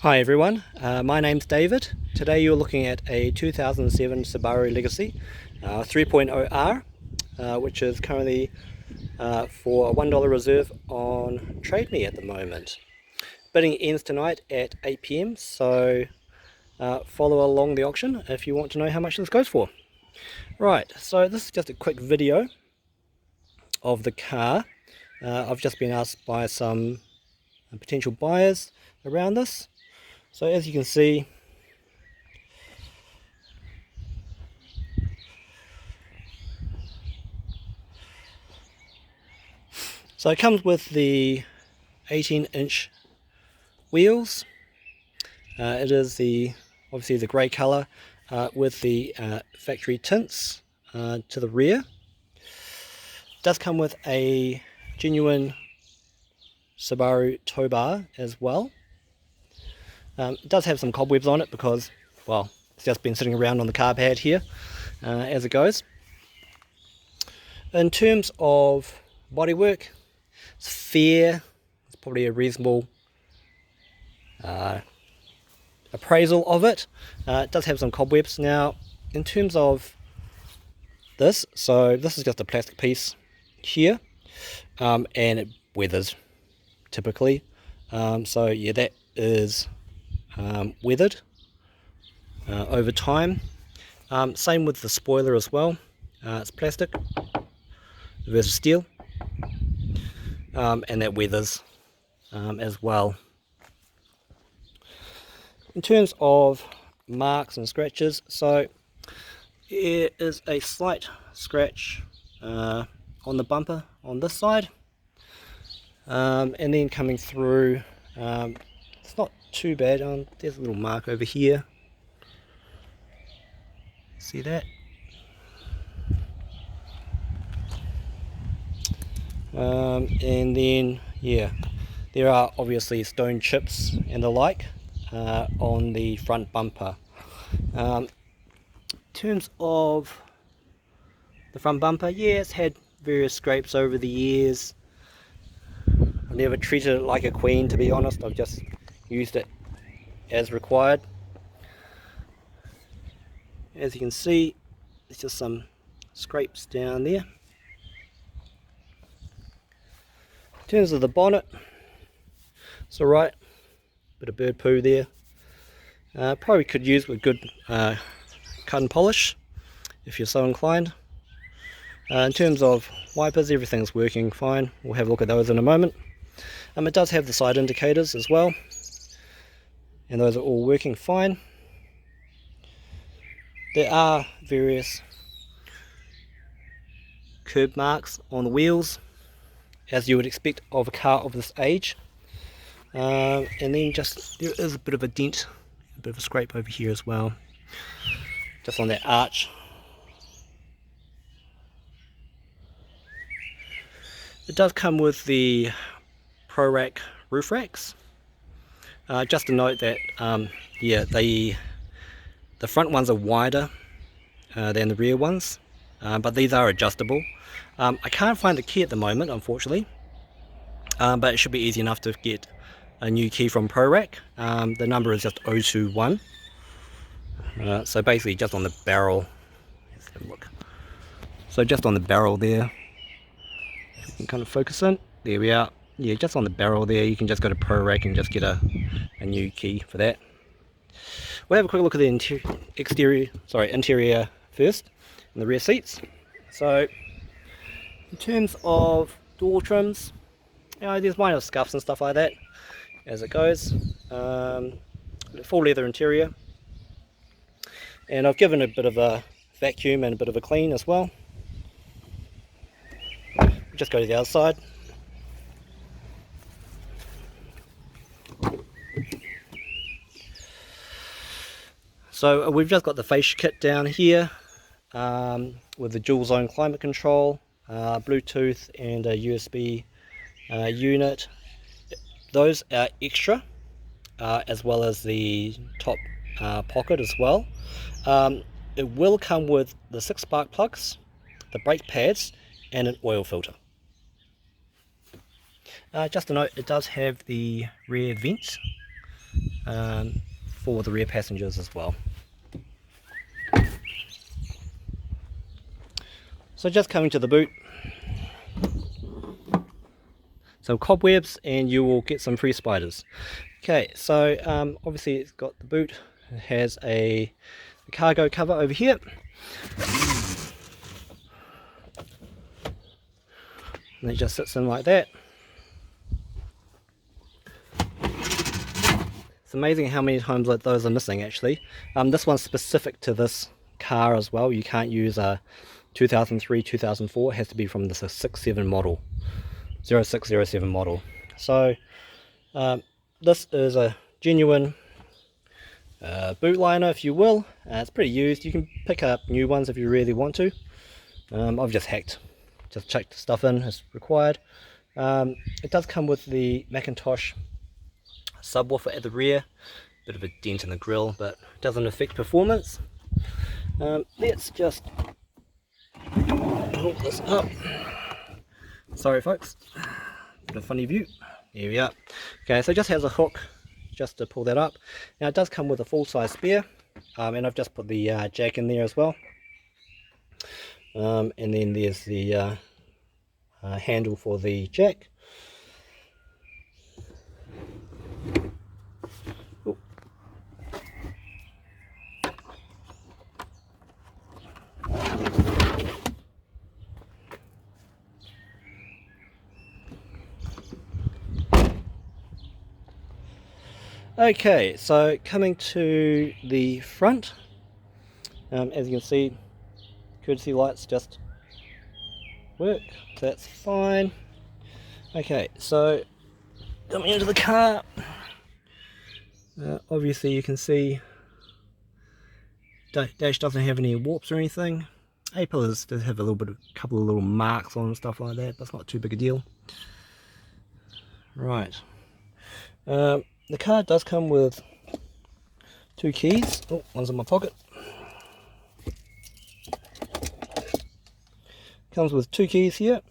Hi everyone, my name's David. Today you're looking at a 2007 Subaru Legacy 3.0R, which is currently for a $1 reserve on Trade Me at the moment. Bidding ends tonight at 8 PM, so follow along the auction if you want to know how much this goes for. Right, so this is just a quick video of the car. I've just been asked by some potential buyers around this. So as you can see, so it comes with the 18-inch wheels. It is obviously the grey colour with the factory tints to the rear. It does come with a genuine Subaru tow bar as well. It does have some cobwebs on it because, well, it's just been sitting around on the car pad here as it goes. In terms of bodywork, it's fair. It's probably a reasonable appraisal of it. It does have some cobwebs. Now, in terms of this, so this is just a plastic piece here, and it weathers typically. So yeah, that is weathered over time. Same with the spoiler as well. It's plastic versus steel, and that weathers as well. In terms of marks and scratches, so there is a slight scratch on the bumper on this side, and then coming through, it's not too bad. There's a little mark over here, see that? And then yeah, there are obviously stone chips and the like on the front bumper. In terms of the front bumper, yeah, it's had various scrapes over the years. I've never treated it like a queen, to be honest. I've just used it as required. As you can see, there's just some scrapes down there. In terms of the bonnet, it's alright. Bit of bird poo there. Probably could use with good cut and polish if you're so inclined. In terms of wipers, everything's working fine. We'll have a look at those in a moment. It does have the side indicators as well, and those are all working fine. There are various curb marks on the wheels, as you would expect of a car of this age. And then just, there is a bit of a dent, a bit of a scrape over here as well, just on that arch. It does come with the Pro Rack roof racks. Just to note that yeah, the front ones are wider than the rear ones, but these are adjustable. I can't find the key at the moment, unfortunately, but it should be easy enough to get a new key from Pro Rack. The number is just 021. So basically just on the barrel, let's have a look. So just on the barrel there, you can kind of focus in, there we are. Yeah, just on the barrel there, you can just go to Pro Rack and just get a new key for that. We'll have a quick look at the interior first, and the rear seats. So in terms of door trims, there's minor scuffs and stuff like that as it goes. Full leather interior, and I've given a bit of a vacuum and a bit of a clean as well. Just go to the other side. So we've just got the fascia kit down here with the dual zone climate control, Bluetooth and a USB unit. Those are extra, as well as the top pocket as well. It will come with the 6 spark plugs, the brake pads, and an oil filter. Just a note, it does have the rear vents for the rear passengers as well. So just coming to the boot, some cobwebs and you will get some free spiders. Okay, so obviously it's got the boot, it has a cargo cover over here, and it just sits in like that. It's amazing how many times like those are missing actually. This one's specific to this car as well. You can't use a 2003, 2004, it has to be from the 67 model, 0607 model. So this is a genuine boot liner, if you will. It's pretty used. You can pick up new ones if you really want to. I've just checked the stuff in as required. It does come with the Macintosh subwoofer at the rear, bit of a dent in the grille, but doesn't affect performance. Let's just pull this up. Sorry folks, bit of funny view. Here we are. Okay, so it just has a hook just to pull that up. Now it does come with a full-size spare, and I've just put the jack in there as well. And then there's the handle for the jack. Ooh. Okay, so coming to the front, as you can see, courtesy lights just work, so that's fine. Okay, so coming into the car, obviously you can see dash doesn't have any warps or anything. A-pillars does have a couple of little marks on and stuff like that, but it's not too big a deal. Right. The car does come with 2 keys. Oh, one's in my pocket. Comes with 2 keys here.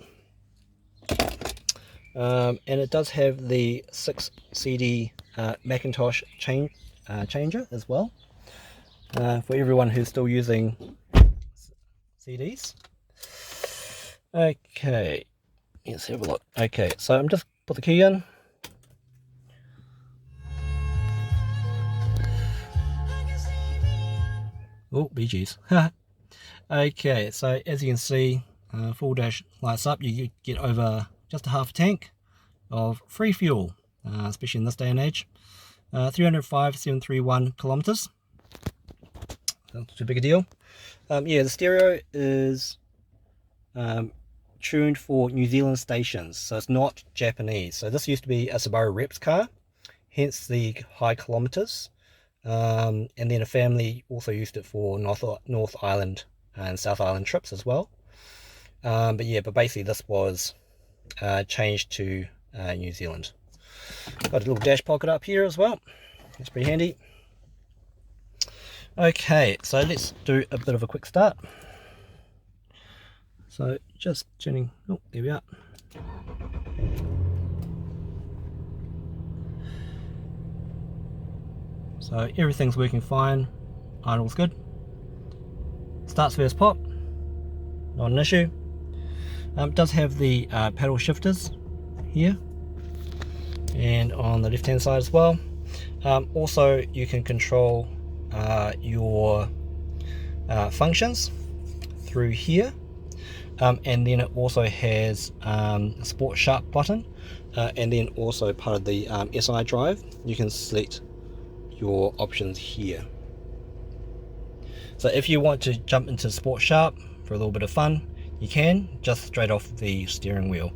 And it does have the 6 CD Macintosh changer as well. For everyone who's still using CDs. Okay, let's have a look. Okay, so I'm just put the key in. Oh, BG's. Okay, so as you can see, full dash lights up. You get over just a half tank of free fuel, especially in this day and age. 305,731 kilometers. Not too big a deal. Yeah, the stereo is tuned for New Zealand stations, so it's not Japanese. So this used to be a Subaru Reps car, hence the high kilometers. And then a family also used it for North Island and South Island trips as well. But basically this was changed to New Zealand. Got a little dash pocket up here as well. That's pretty handy. Okay, so let's do a bit of a quick start. So just tuning. Oh, there we are. So everything's working fine, idle's good. Starts first pop, not an issue. It does have the paddle shifters here and on the left hand side as well. Also you can control your functions through here, and then it also has a Sport Sharp button, and then also part of the SI drive you can select your options here. So if you want to jump into Sport Sharp for a little bit of fun, you can, just straight off the steering wheel.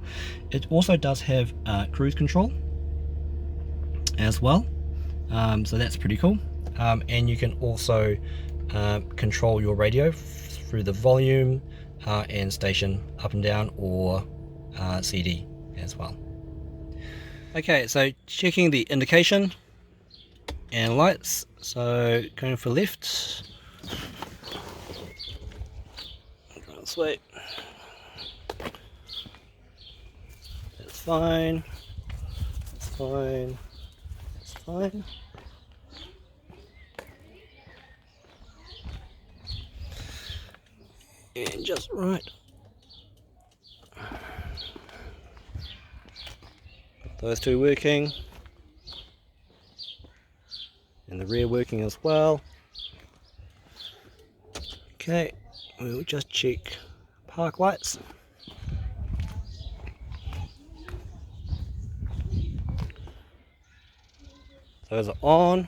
It also does have cruise control as well, so that's pretty cool. And you can also control your radio through the volume and station up and down, or CD as well. Okay, so checking the indication and lights. So going for left, this way, that's fine, that's fine, that's fine. and just right. Those two working, and the rear working as well. Okay, we'll just check park lights. Those are on.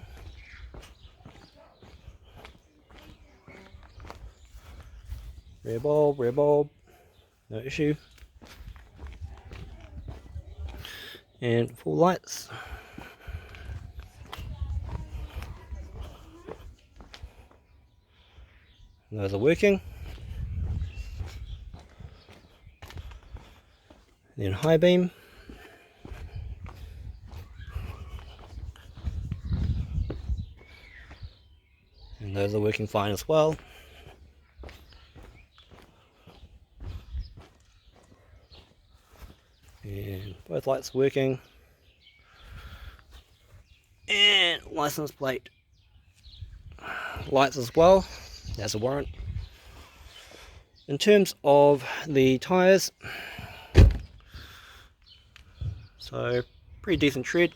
Rear bulb, no issue. And full lights. And those are working. Then high beam. And those are working fine as well. And both lights working. And license plate lights as well. That's a warrant. In terms of the tyres, so pretty decent tread.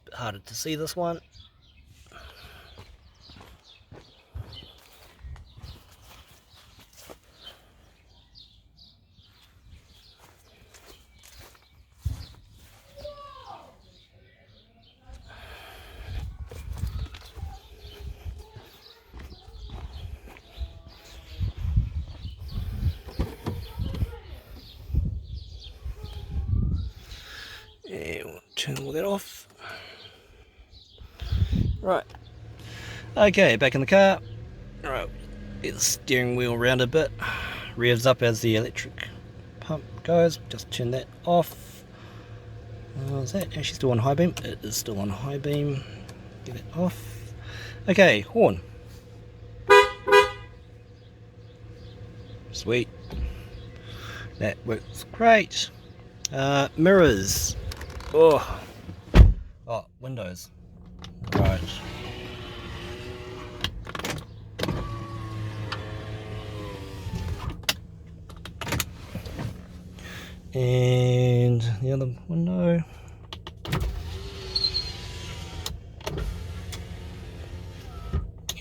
Bit harder to see this one. And we'll turn all that off. Right. Okay, back in the car. Right, get the steering wheel around a bit. Revs up as the electric pump goes. Just turn that off. Is that actually still on high beam? It is still on high beam. Get it off. Okay, horn. Sweet. That works great. Mirrors. Oh, windows. Right. And the other window.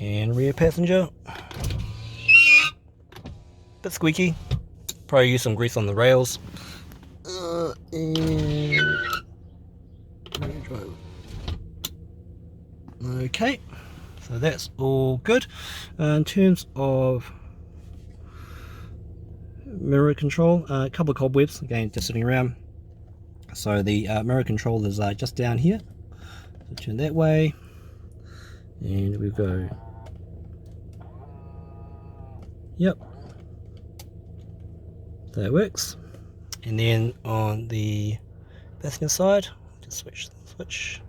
And rear passenger. Bit squeaky. Probably use some grease on the rails. Okay, so that's all good. In terms of mirror control, a couple of cobwebs, again just sitting around. So the mirror control is just down here. So turn that way, and we go. Yep, that works. And then on the passenger side, just switch the switch.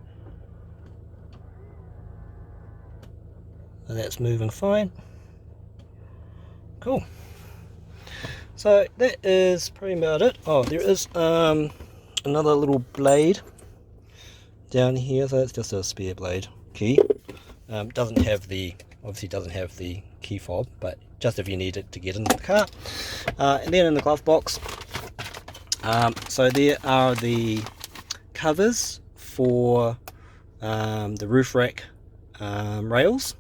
So that's moving fine. Cool. So that is pretty about it. Oh, there is another little blade down here. So that's just a spare blade key. Doesn't have the, obviously doesn't have the key fob, but just if you need it to get into the car. And then in the glove box, so there are the covers for the roof rack rails.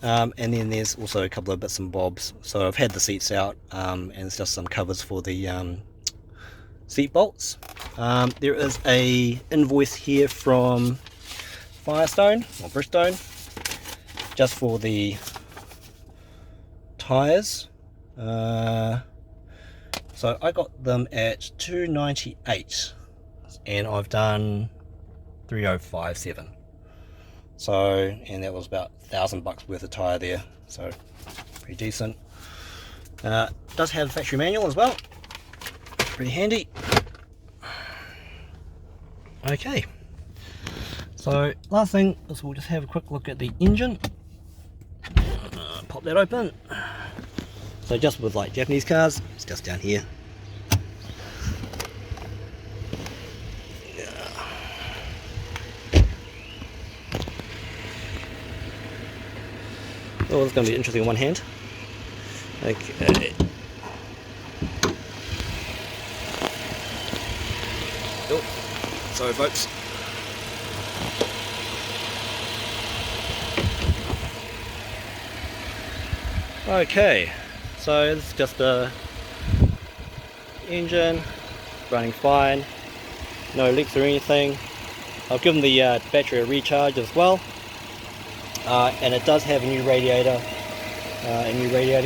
And then there's also a couple of bits and bobs. So I've had the seats out, and it's just some covers for the seat bolts. There is a invoice here from Firestone or Bridgestone just for the tires. So I got them at $298 and I've done $3,057. So, and that was about $1,000 worth of tyre there, so pretty decent. Does have a factory manual as well, pretty handy. Okay, so last thing is we'll just have a quick look at the engine. Pop that open. So just with like Japanese cars, it's just down here. Oh, it's going to be interesting in one hand. Okay. Oh, sorry folks. Okay, so this is just a engine running fine, no leaks or anything. I've given the battery a recharge as well, and it does have a new radiator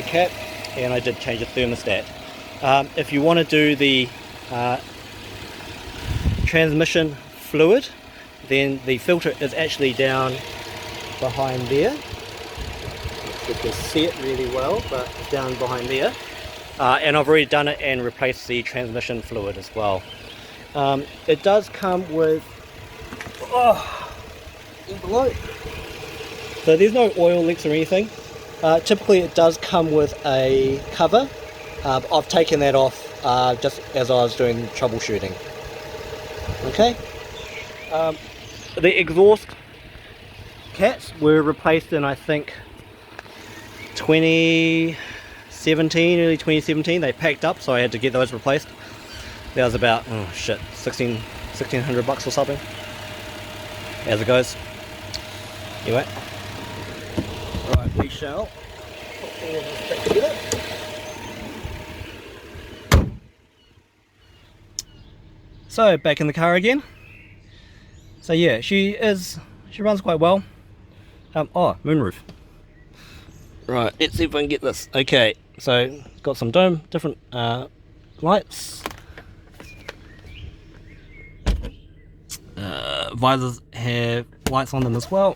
cap, and I did change the thermostat. If you want to do the transmission fluid, then the filter is actually down behind there. You can see it really well, but it's down behind there. And I've already done it and replaced the transmission fluid as well. It does come with so there's no oil leaks or anything. Typically it does come with a cover. I've taken that off just as I was doing troubleshooting. Okay. The exhaust cats were replaced in, I think, 2017, early 2017. They packed up, so I had to get those replaced. That was about, oh shit, 1600 bucks or something, as it goes. Anyway, right, we shall put all of this back together. So back in the car again. So yeah, she runs quite well. Oh, moonroof. Right, let's see if I can get this. Okay, so got some different lights. Visors have lights on them as well.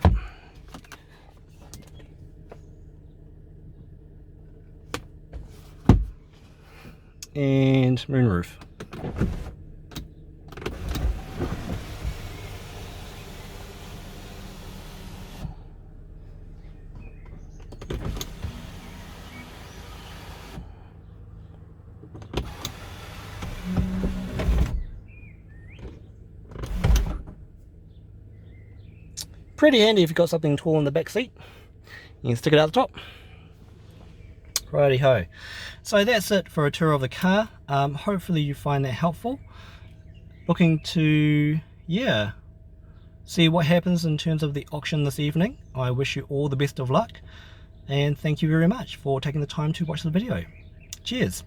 And moonroof. Pretty handy if you've got something tall in the back seat. You can stick it out the top. Righty ho. So that's it for a tour of the car. Hopefully you find that helpful. Looking to, yeah, see what happens in terms of the auction this evening. I wish you all the best of luck, and thank you very much for taking the time to watch the video. Cheers.